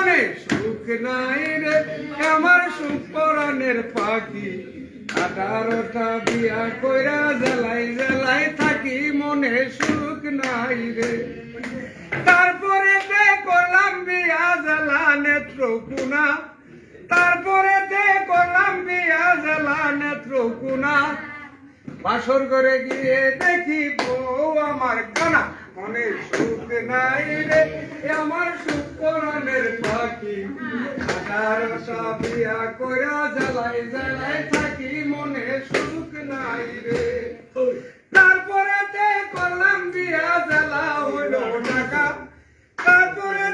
মনে সুখ নাই রে আমার সুখ পরাণের পাখি 18টা বিয়া কইরা জ্বালাই জ্বালাই থাকি মনে সুখ নাই রে তারপরে করলাম বিয়া জ্বালা নেত্রকোনা তারপরে করলাম বিয়া জ্বালা নেত্রকোনা বাসর করে গিয়ে দেখি বউ আমার কানা মনে সুখ নাই রে আমার সুখ পরাণের পাখি 18টা বিয়া কইরা জ্বালাই জ্বালাই থাকি মনে সুখ নাই রে তারপরে করলাম বিয়া জ্বালা হইলো টাকা তারপরে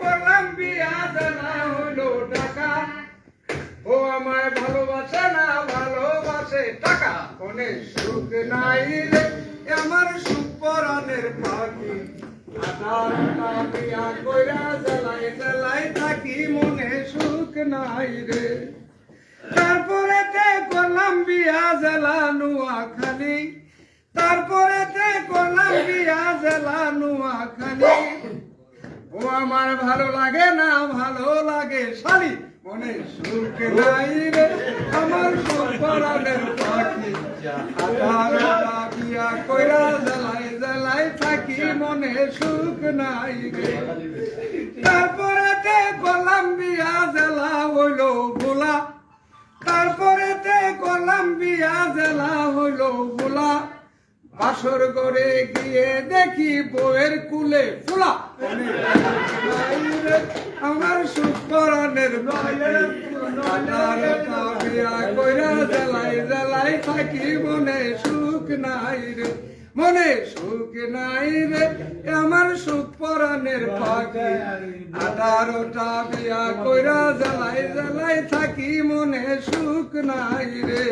করলাম বিয়া জ্বালা হইলো টাকা ও আমায় ভালোবাসে না ভালোবাসে টাকা মনে সুখ নাই রে আমার সুখ পরাণের পাখি 18টা বিয়া কইরা জ্বালাই জ্বালাই থাকি মনে সুখ নাই রে তারপরে করলাম বিয়া জ্বালা নোয়াখালী তারপরে করলাম বিয়া জ্বালা নোয়াখালী ও আমার ভালো লাগে না ভালো লাগে শালি মনে সুখ নাই রে আমার সুখ পরাণের পাখি 18টা বিয়া কইরা জ্বালাই জ্বালাই থাকি মনে সুখ নাই রে তারপরে করলাম বিয়া জ্বালা হইলো ভোলা তারপরে করলাম বিয়া জ্বালা হইলো ভোলা বাসর করে গিয়ে দেখি বউয়ের কুলে ফুলা আমার সুখ পরাণের বিয়া কইরা জ্বালাই জ্বালাই থাকি মনে সুখ নাই রে মনে সুখ নাই রে আমার সুখ পরাণের পাখি 18টা বিয়া কইরা জ্বালাই জ্বালাই থাকি মনে সুখ নাই রে